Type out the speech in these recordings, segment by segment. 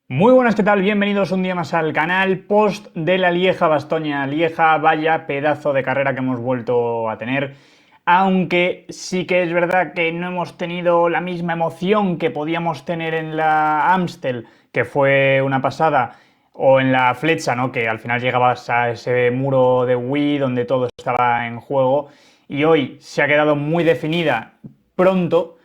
Muy buenas, ¿qué tal? Bienvenidos un día más al canal. Post de la Lieja-Bastoña-Lieja, vaya pedazo de carrera que hemos vuelto a tener. Aunque sí que es verdad que no hemos tenido la misma emoción que podíamos tener en la Amstel, que fue una pasada, o en la Flecha, ¿no? Que al final llegabas a ese muro de Wii donde todo estaba en juego. Y hoy se ha quedado muy definida pronto,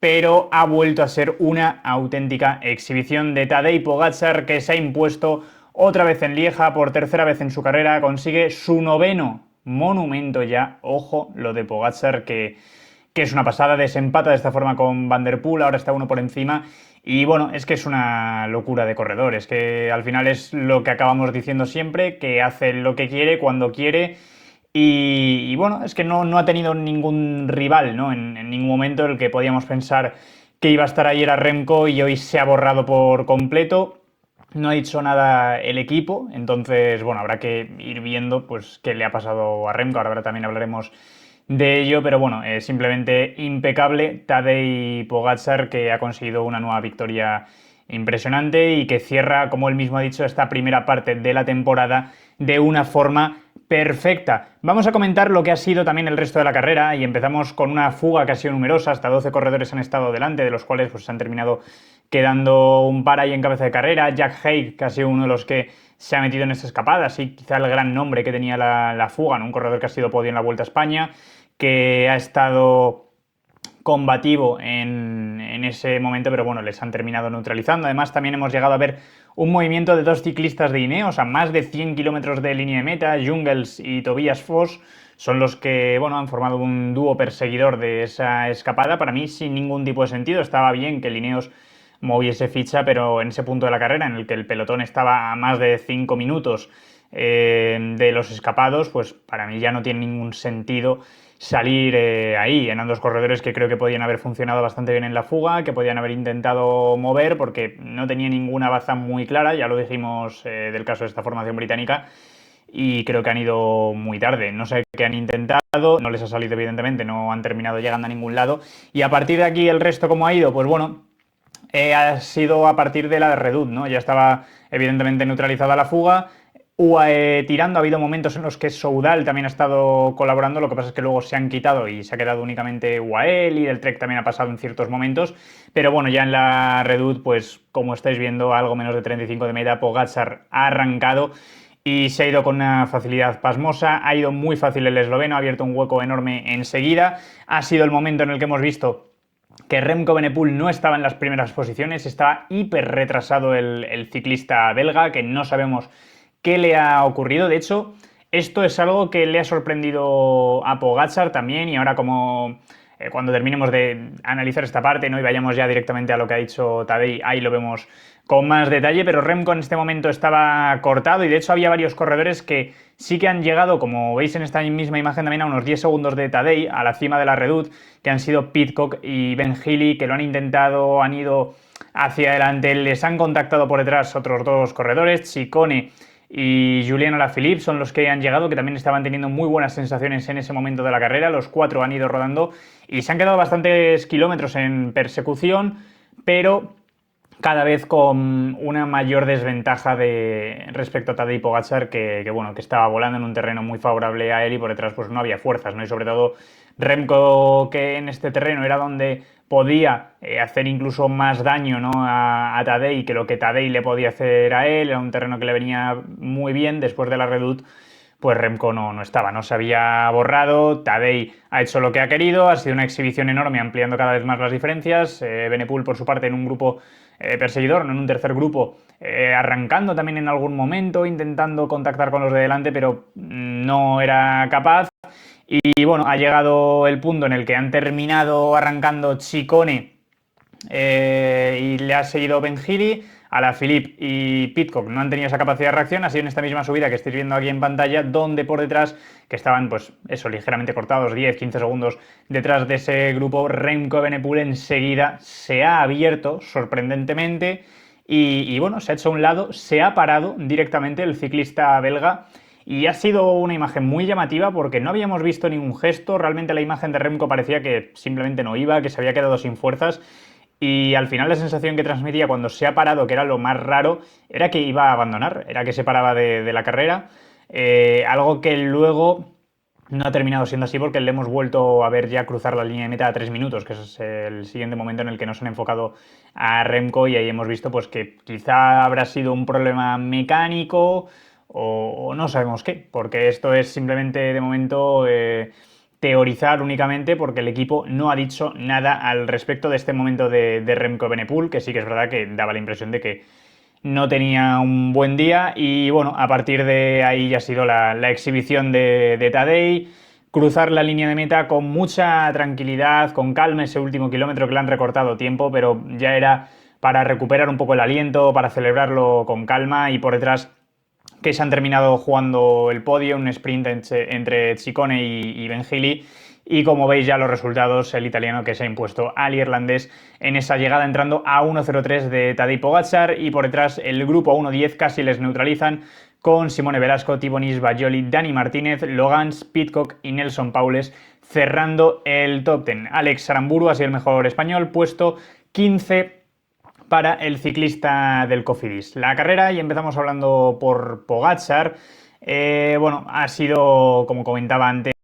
pero ha vuelto a ser una auténtica exhibición de Tadej Pogačar, que se ha impuesto otra vez en Lieja por tercera vez en su carrera, consigue su noveno monumento ya. Ojo lo de Pogačar, que es una pasada, desempata de esta forma con Van der Poel, ahora está uno por encima. Y bueno, es que es una locura de corredores, que al final es lo que acabamos diciendo siempre, que hace lo que quiere, cuando quiere. Y bueno, es que no ha tenido ningún rival, ¿no? En ningún momento el que podíamos pensar que iba a estar ahí era Remco y hoy se ha borrado por completo. No ha dicho nada el equipo, entonces, bueno, habrá que ir viendo pues qué le ha pasado a Remco. Ahora también hablaremos de ello, pero bueno, simplemente impecable Tadej Pogačar, que ha conseguido una nueva victoria impresionante y que cierra, como él mismo ha dicho, esta primera parte de la temporada de una forma perfecta. Vamos a comentar lo que ha sido también el resto de la carrera y empezamos con una fuga que ha sido numerosa. Hasta 12 corredores han estado delante, de los cuales pues, se han terminado quedando un par ahí en cabeza de carrera. Jack Haig, que ha sido uno de los que se ha metido en esta escapada, sí, quizá el gran nombre que tenía la fuga, ¿no? Un corredor que ha sido podio en la Vuelta a España, que ha estado combativo en ese momento, pero bueno, les han terminado neutralizando. Además, también hemos llegado a ver un movimiento de dos ciclistas de Ineos a más de 100 kilómetros de línea de meta. Jungels y Tobias Foss son los que, bueno, han formado un dúo perseguidor de esa escapada. Para mí, sin ningún tipo de sentido. Estaba bien que el Ineos moviese ficha, pero en ese punto de la carrera en el que el pelotón estaba a más de 5 minutos de los escapados, pues para mí ya no tiene ningún sentido salir ahí. Eran dos corredores que creo que podían haber funcionado bastante bien en la fuga, que podían haber intentado mover porque no tenía ninguna baza muy clara, ya lo dijimos del caso de esta formación británica, y creo que han ido muy tarde. No sé qué han intentado, no les ha salido evidentemente, no han terminado llegando a ningún lado, y a partir de aquí el resto cómo ha ido, pues bueno, ha sido a partir de la Redoute, ¿no? Ya estaba evidentemente neutralizada la fuga. UAE tirando, ha habido momentos en los que Soudal también ha estado colaborando, lo que pasa es que luego se han quitado y se ha quedado únicamente UAE, y del Trek también ha pasado en ciertos momentos, pero bueno, ya en la Redoute, pues como estáis viendo, algo menos de 35 de media, Pogačar ha arrancado y se ha ido con una facilidad pasmosa, ha ido muy fácil el esloveno, ha abierto un hueco enorme enseguida, ha sido el momento en el que hemos visto que Remco Evenepoel no estaba en las primeras posiciones, estaba hiper retrasado el ciclista belga, que no sabemos qué le ha ocurrido. De hecho, esto es algo que le ha sorprendido a Pogačar también, y ahora como cuando terminemos de analizar esta parte, ¿no? Y vayamos ya directamente a lo que ha dicho Tadej, ahí lo vemos con más detalle, pero Remco en este momento estaba cortado y de hecho había varios corredores que sí que han llegado, como veis en esta misma imagen también, a unos 10 segundos de Tadej, a la cima de la Redoute, que han sido Pidcock y Ben Healy, que lo han intentado, han ido hacia adelante, les han contactado por detrás otros dos corredores, Ciccone y Julian Alaphilippe son los que han llegado, que también estaban teniendo muy buenas sensaciones en ese momento de la carrera. Los cuatro han ido rodando y se han quedado bastantes kilómetros en persecución, pero cada vez con una mayor desventaja respecto a Tadej Pogačar, bueno, que estaba volando en un terreno muy favorable a él y por detrás pues no había fuerzas, ¿no? Y sobre todo Remco, que en este terreno era donde podía hacer incluso más daño, ¿no? a Tadej, que lo que Tadej le podía hacer a él. Era un terreno que le venía muy bien después de la Redoute. Pues Remco no estaba, no se había borrado. Tadej ha hecho lo que ha querido, ha sido una exhibición enorme, ampliando cada vez más las diferencias. Evenepoel, por su parte, en un grupo perseguidor, no en un tercer grupo, arrancando también en algún momento, intentando contactar con los de delante, pero no era capaz. Y bueno, ha llegado el punto en el que han terminado arrancando Ciccone y le ha seguido Ben Healy. Alaphilippe y Pidcock no han tenido esa capacidad de reacción. Ha sido en esta misma subida que estáis viendo aquí en pantalla, donde por detrás, que estaban pues eso, ligeramente cortados, 10-15 segundos detrás de ese grupo, Remco Evenepoel enseguida se ha abierto sorprendentemente y bueno, se ha hecho a un lado, se ha parado directamente el ciclista belga. Y ha sido una imagen muy llamativa porque no habíamos visto ningún gesto. Realmente la imagen de Remco parecía que simplemente no iba, que se había quedado sin fuerzas. Y al final la sensación que transmitía cuando se ha parado, que era lo más raro, era que iba a abandonar, era que se paraba de la carrera. Algo que luego no ha terminado siendo así porque le hemos vuelto a ver ya cruzar la línea de meta a 3 minutos, que es el siguiente momento en el que nos han enfocado a Remco y ahí hemos visto pues que quizá habrá sido un problema mecánico o no sabemos qué, porque esto es simplemente de momento teorizar únicamente porque el equipo no ha dicho nada al respecto de este momento de Remco Evenepoel, que sí que es verdad que daba la impresión de que no tenía un buen día y bueno, a partir de ahí ya ha sido la exhibición de Tadej, cruzar la línea de meta con mucha tranquilidad, con calma ese último kilómetro que le han recortado tiempo, pero ya era para recuperar un poco el aliento, para celebrarlo con calma y por detrás que se han terminado jugando el podio, un sprint entre Ciccone y Ben Healy. Y como veis ya los resultados, el italiano que se ha impuesto al irlandés en esa llegada entrando a 1.03 de Tadej Pogačar y por detrás el grupo a 1.10 casi les neutralizan con Simone Velasco, Thibaut Bagioli, Dani Martínez, Logans, Pidcock y Nelson Paules cerrando el top 10. Alex Aramburu ha sido el mejor español, puesto 15 para el ciclista del Cofidis. La carrera, y empezamos hablando por Pogačar, bueno, ha sido, como comentaba antes,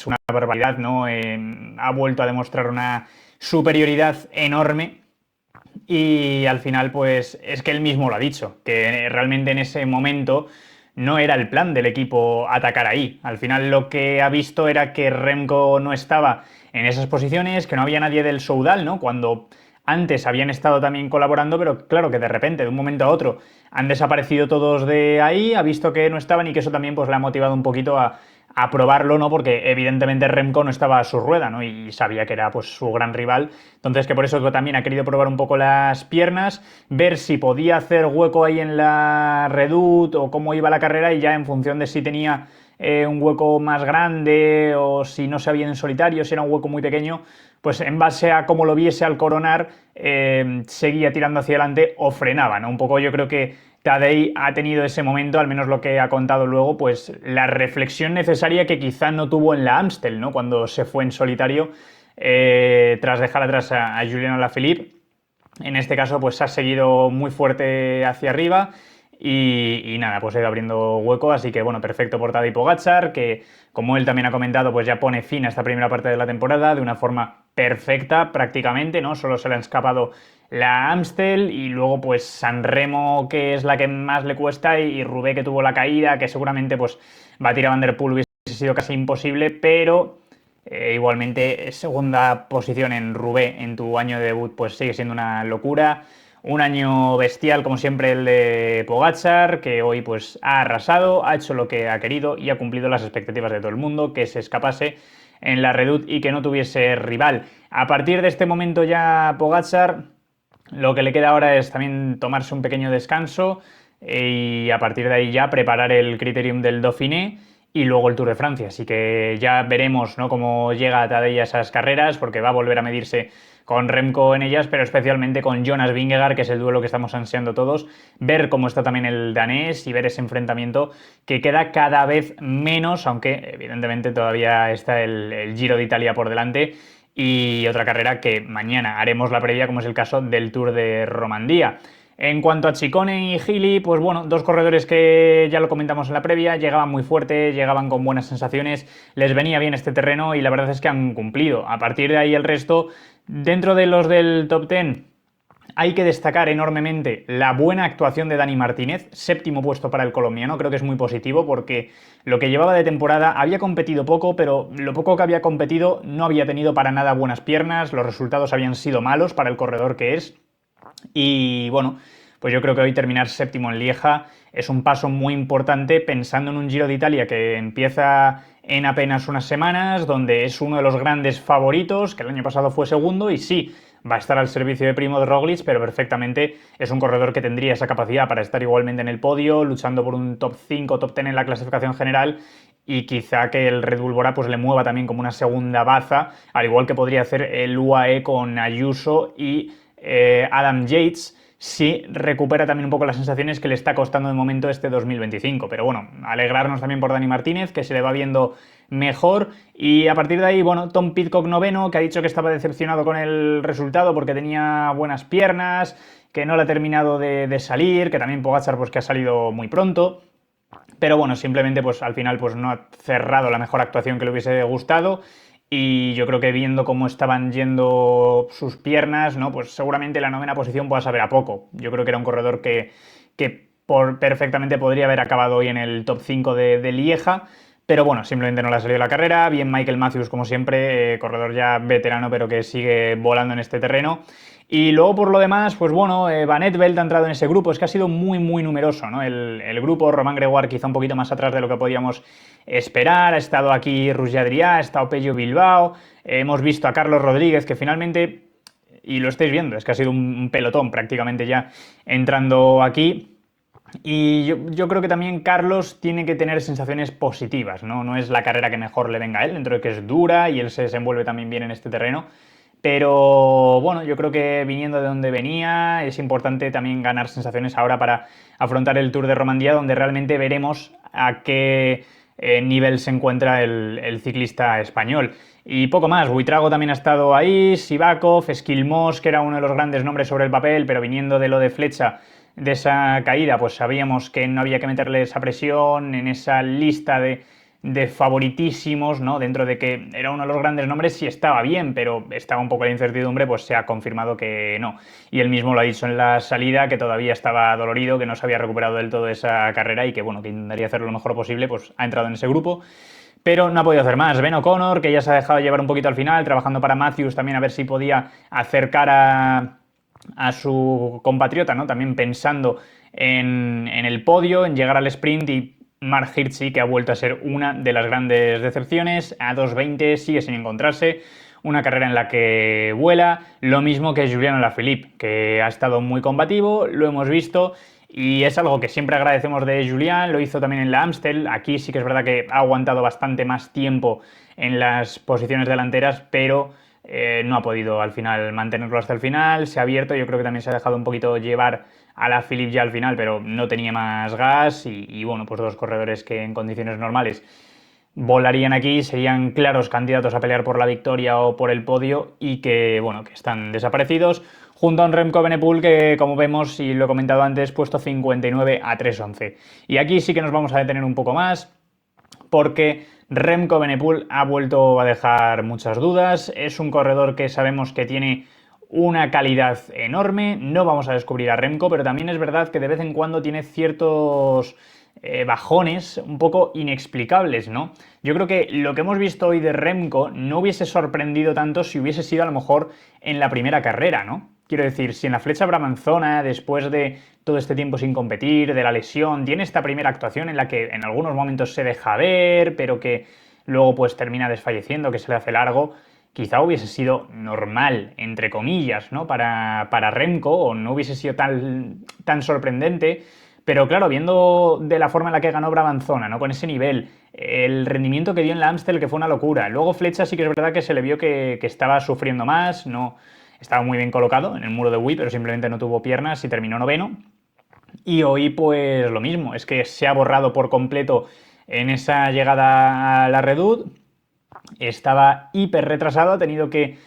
una barbaridad, ¿no? Ha vuelto a demostrar una superioridad enorme y al final, pues, es que él mismo lo ha dicho, que realmente en ese momento no era el plan del equipo atacar ahí. Al final lo que ha visto era que Remco no estaba en esas posiciones, que no había nadie del Soudal, ¿no? Cuando antes habían estado también colaborando, pero claro que de repente, de un momento a otro, han desaparecido todos de ahí, ha visto que no estaban y que eso también pues le ha motivado un poquito a probarlo, ¿no? Porque evidentemente Remco no estaba a su rueda, ¿no? Y sabía que era pues su gran rival. Entonces que por eso también ha querido probar un poco las piernas, ver si podía hacer hueco ahí en la Redoute o cómo iba la carrera y ya en función de si tenía un hueco más grande o si no sabía en solitario, si era un hueco muy pequeño, pues en base a cómo lo viese al coronar, seguía tirando hacia adelante o frenaba, ¿no? Un poco yo creo que Tadej ha tenido ese momento, al menos lo que ha contado luego, pues la reflexión necesaria que quizá no tuvo en la Amstel, ¿no? Cuando se fue en solitario, tras dejar atrás a Julian Alaphilippe. En este caso, pues ha seguido muy fuerte hacia arriba y nada, pues ha ido abriendo hueco, así que bueno, perfecto por Tadej Pogačar, que como él también ha comentado, pues ya pone fin a esta primera parte de la temporada de una forma perfecta prácticamente, ¿no? Solo se le ha escapado la Amstel y luego pues San Remo, que es la que más le cuesta, y Roubaix, que tuvo la caída, que seguramente pues batir a Van der Poel hubiese sido casi imposible, pero igualmente segunda posición en Roubaix en tu año de debut pues sigue siendo una locura. Un año bestial, como siempre, el de Pogačar, que hoy pues ha arrasado, ha hecho lo que ha querido y ha cumplido las expectativas de todo el mundo, que se escapase en la Redoute y que no tuviese rival. A partir de este momento ya Pogačar, lo que le queda ahora es también tomarse un pequeño descanso y a partir de ahí ya preparar el Criterium del Dauphiné y luego el Tour de Francia. Así que ya veremos, ¿no?, cómo llega Tadej a esas carreras, porque va a volver a medirse con Remco en ellas, pero especialmente con Jonas Vingegaard, que es el duelo que estamos ansiando todos, ver cómo está también el danés y ver ese enfrentamiento que queda cada vez menos, aunque evidentemente todavía está el Giro de Italia por delante y otra carrera que mañana haremos la previa, como es el caso del Tour de Romandía. En cuanto a Ciccone y Healy, pues bueno, dos corredores que ya lo comentamos en la previa, llegaban muy fuerte, llegaban con buenas sensaciones, les venía bien este terreno y la verdad es que han cumplido. A partir de ahí el resto, dentro de los del top 10, hay que destacar enormemente la buena actuación de Dani Martínez, séptimo puesto para el colombiano, creo que es muy positivo porque lo que llevaba de temporada había competido poco, pero lo poco que había competido no había tenido para nada buenas piernas, los resultados habían sido malos para el corredor que es. Y bueno, pues yo creo que hoy terminar séptimo en Lieja es un paso muy importante pensando en un Giro de Italia que empieza en apenas unas semanas, donde es uno de los grandes favoritos, que el año pasado fue segundo y sí, va a estar al servicio de Primoz Roglic, pero perfectamente es un corredor que tendría esa capacidad para estar igualmente en el podio, luchando por un top 5, top 10 en la clasificación general y quizá que el Red Bull Bora pues le mueva también como una segunda baza, al igual que podría hacer el UAE con Ayuso y Adam Yates, si recupera también un poco las sensaciones que le está costando de momento este 2025. Pero bueno, alegrarnos también por Dani Martínez, que se le va viendo mejor. Y a partir de ahí, bueno, Tom Pidcock noveno, que ha dicho que estaba decepcionado con el resultado porque tenía buenas piernas, que no le ha terminado de salir, que también Pogačar pues que ha salido muy pronto. Pero bueno, simplemente pues al final pues no ha cerrado la mejor actuación que le hubiese gustado. Y yo creo que viendo cómo estaban yendo sus piernas, ¿no? Pues seguramente la novena posición pueda saber a poco. Yo creo que era un corredor que perfectamente podría haber acabado hoy en el top 5 de Lieja. Pero bueno, simplemente no le ha salido la carrera. Bien Michael Matthews, como siempre, corredor ya veterano, pero que sigue volando en este terreno. Y luego, por lo demás, pues bueno, Van Etvelt ha entrado en ese grupo. Es que ha sido muy, muy numeroso, ¿no? El grupo, Román Gregoire quizá un poquito más atrás de lo que podíamos esperar. Ha estado aquí Roger Adrià, ha estado Pello Bilbao. Hemos visto a Carlos Rodríguez, que finalmente, y lo estáis viendo, es que ha sido un pelotón prácticamente ya entrando aquí. Y yo creo que también Carlos tiene que tener sensaciones positivas, ¿no? No es la carrera que mejor le venga a él, dentro de que es dura y él se desenvuelve también bien en este terreno. Pero bueno, yo creo que viniendo de donde venía es importante también ganar sensaciones ahora para afrontar el Tour de Romandía, donde realmente veremos a qué nivel se encuentra el ciclista español. Y poco más, Buitrago también ha estado ahí, Sivakov, Esquilmos, que era uno de los grandes nombres sobre el papel, pero viniendo de lo de Flecha, de esa caída, pues sabíamos que no había que meterle esa presión en esa lista de favoritísimos, ¿no? Dentro de que era uno de los grandes nombres, sí estaba bien, pero estaba un poco la incertidumbre, pues se ha confirmado que no. Y él mismo lo ha dicho en la salida, que todavía estaba dolorido, que no se había recuperado del todo esa carrera y que, bueno, que intentaría hacerlo lo mejor posible, pues ha entrado en ese grupo. Pero no ha podido hacer más. Ben O'Connor, que ya se ha dejado llevar un poquito al final, trabajando para Matthews también a ver si podía acercar a su compatriota, ¿no? También pensando en el podio, en llegar al sprint, y Mark Hirschi, que ha vuelto a ser una de las grandes decepciones, a 2.20 sigue sin encontrarse, una carrera en la que vuela, lo mismo que Julian Alaphilippe, que ha estado muy combativo, lo hemos visto, y es algo que siempre agradecemos de Julian, lo hizo también en la Amstel, aquí sí que es verdad que ha aguantado bastante más tiempo en las posiciones delanteras, pero no ha podido al final mantenerlo hasta el final, se ha abierto, yo creo que también se ha dejado un poquito llevar a la Philippe ya al final, pero no tenía más gas y bueno, pues dos corredores que en condiciones normales volarían aquí, serían claros candidatos a pelear por la victoria o por el podio y que, bueno, que están desaparecidos, junto a un Remco Evenepoel que, como vemos y lo he comentado antes, puesto 59 a 3.11. Y aquí sí que nos vamos a detener un poco más, porque Remco Evenepoel ha vuelto a dejar muchas dudas, es un corredor que sabemos que tiene una calidad enorme, no vamos a descubrir a Remco, pero también es verdad que de vez en cuando tiene ciertos bajones un poco inexplicables, ¿no? Yo creo que lo que hemos visto hoy de Remco no hubiese sorprendido tanto si hubiese sido a lo mejor en la primera carrera, ¿no? Quiero decir, si en la Flecha Bramanzona, después de todo este tiempo sin competir, de la lesión, tiene esta primera actuación en la que en algunos momentos se deja ver, pero que luego pues termina desfalleciendo, que se le hace largo, quizá hubiese sido normal, entre comillas, ¿no? Para Remco, o no hubiese sido tan sorprendente. Pero claro, viendo de la forma en la que ganó Brabanzona, ¿no? Con ese nivel, el rendimiento que dio en la Amstel, que fue una locura. Luego Flecha sí que es verdad que se le vio que estaba sufriendo más, no estaba muy bien colocado en el muro de Wii, pero simplemente no tuvo piernas y terminó noveno. Y hoy pues lo mismo, es que se ha borrado por completo en esa llegada a la Redut, estaba hiper retrasado, ha tenido que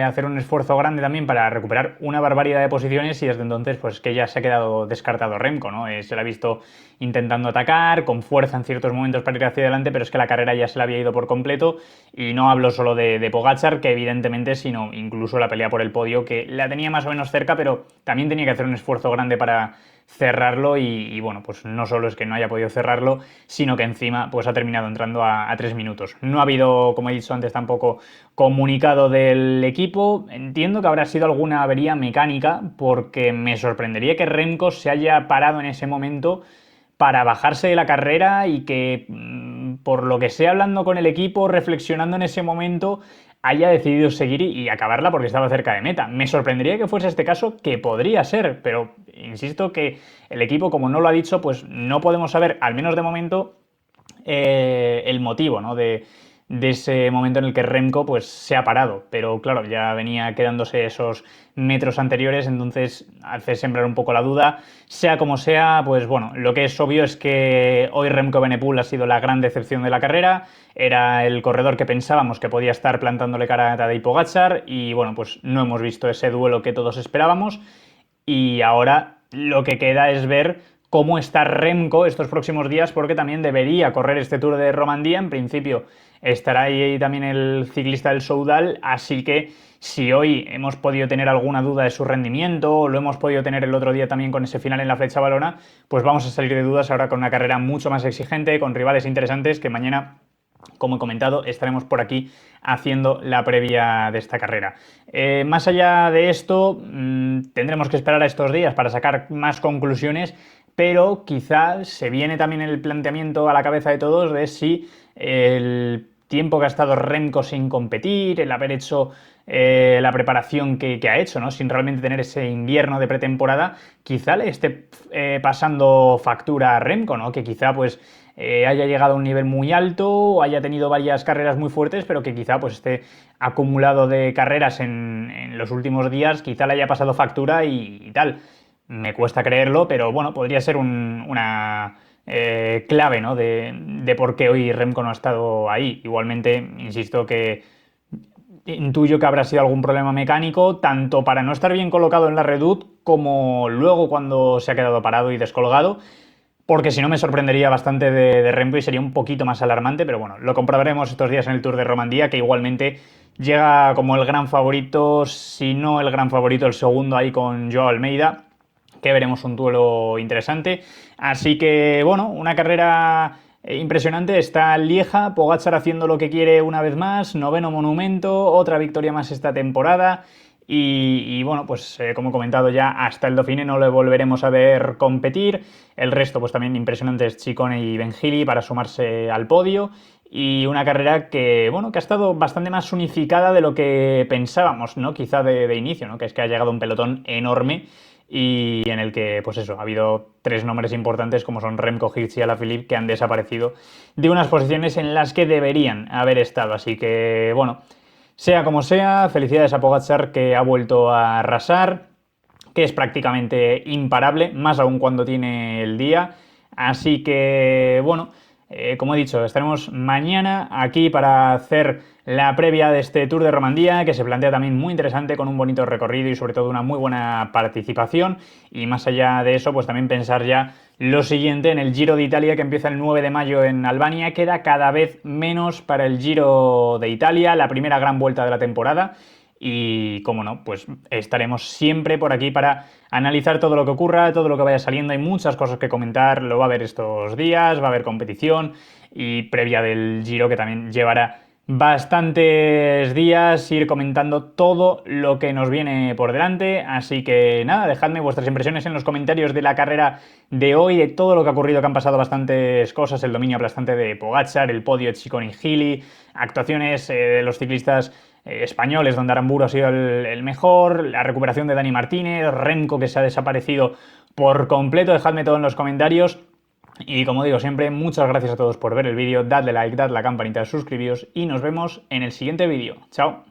hacer un esfuerzo grande también para recuperar una barbaridad de posiciones y desde entonces pues que ya se ha quedado descartado Remco, ¿no? Se le ha visto intentando atacar, con fuerza en ciertos momentos para ir hacia adelante, pero es que la carrera ya se le había ido por completo y no hablo solo de Pogačar, que evidentemente, sino incluso la pelea por el podio, que la tenía más o menos cerca, pero también tenía que hacer un esfuerzo grande para cerrarlo y bueno, pues no solo es que no haya podido cerrarlo, sino que encima pues ha terminado entrando a 3 minutos. No ha habido, como he dicho antes, tampoco comunicado del equipo. Entiendo que habrá sido alguna avería mecánica, porque me sorprendería que Remco se haya parado en ese momento para bajarse de la carrera y que, por lo que sea, hablando con el equipo, reflexionando en ese momento, haya decidido seguir y acabarla porque estaba cerca de meta. Me sorprendería que fuese este caso, que podría ser, pero insisto que el equipo, como no lo ha dicho, pues no podemos saber, al menos de momento, el motivo, ¿no? de ese momento en el que Remco pues se ha parado, pero claro, ya venía quedándose esos metros anteriores, entonces hace sembrar un poco la duda. Sea como sea, pues bueno, lo que es obvio es que hoy Remco Evenepoel ha sido la gran decepción de la carrera, era el corredor que pensábamos que podía estar plantándole cara a Tadej Pogačar y bueno, pues no hemos visto ese duelo que todos esperábamos y ahora lo que queda es ver cómo está Remco estos próximos días, porque también debería correr este Tour de Romandía. En principio estará ahí también el ciclista del Soudal, así que si hoy hemos podido tener alguna duda de su rendimiento, o lo hemos podido tener el otro día también con ese final en la Flecha Valona, pues vamos a salir de dudas ahora con una carrera mucho más exigente, con rivales interesantes que mañana, como he comentado, estaremos por aquí haciendo la previa de esta carrera. Más allá de esto, tendremos que esperar a estos días para sacar más conclusiones, pero quizá se viene también el planteamiento a la cabeza de todos de si el tiempo que ha estado Remco sin competir, el haber hecho la preparación que ha hecho, ¿no? Sin realmente tener ese invierno de pretemporada, quizá le esté pasando factura a Remco, ¿no? Que quizá pues haya llegado a un nivel muy alto o haya tenido varias carreras muy fuertes, pero que quizá pues esté acumulado de carreras en los últimos días, quizá le haya pasado factura y tal. Me cuesta creerlo, pero bueno, podría ser una clave, ¿no? de por qué hoy Remco no ha estado ahí. Igualmente, insisto que intuyo que habrá sido algún problema mecánico, tanto para no estar bien colocado en la Redoute, como luego cuando se ha quedado parado y descolgado, porque si no me sorprendería bastante de Remco y sería un poquito más alarmante, pero bueno, lo comprobaremos estos días en el Tour de Romandía, que igualmente llega como el gran favorito, si no el gran favorito, el segundo ahí con Joao Almeida, que veremos un duelo interesante. Así que, bueno, una carrera impresionante. Está Lieja, Pogačar haciendo lo que quiere una vez más, noveno monumento, otra victoria más esta temporada. Y bueno, pues como he comentado ya, hasta el Dauphiné no le volveremos a ver competir. El resto, pues también impresionantes Ciccone y Ben Gili para sumarse al podio. Y una carrera que, bueno, que ha estado bastante más unificada de lo que pensábamos, ¿no? Quizá de inicio, ¿no? Que es que ha llegado un pelotón enorme y en el que, pues eso, ha habido tres nombres importantes como son Remco, Hirschi y Alaphilippe que han desaparecido de unas posiciones en las que deberían haber estado. Así que, bueno, sea como sea, felicidades a Pogačar que ha vuelto a arrasar, que es prácticamente imparable, más aún cuando tiene el día. Así que, bueno, como he dicho, estaremos mañana aquí para hacer la previa de este Tour de Romandía, que se plantea también muy interesante, con un bonito recorrido y sobre todo una muy buena participación. Y más allá de eso, pues también pensar ya lo siguiente en el Giro de Italia, que empieza el 9 de mayo en Albania. Queda cada vez menos para el Giro de Italia, la primera gran vuelta de la temporada. Y, como no, pues estaremos siempre por aquí para analizar todo lo que ocurra, todo lo que vaya saliendo. Hay muchas cosas que comentar, lo va a haber estos días, va a haber competición y previa del Giro, que también llevará bastantes días ir comentando todo lo que nos viene por delante. Así que nada, dejadme vuestras impresiones en los comentarios de la carrera de hoy, de todo lo que ha ocurrido, que han pasado bastantes cosas, el dominio aplastante de Pogačar, el podio de Ciccone y Gili, actuaciones de los ciclistas españoles, donde Aramburu ha sido el mejor, la recuperación de Dani Martínez, Remco que se ha desaparecido por completo. Dejadme todo en los comentarios. Y como digo siempre, muchas gracias a todos por ver el vídeo, dadle like, dadle a la campanita, suscribíos y nos vemos en el siguiente vídeo. ¡Chao!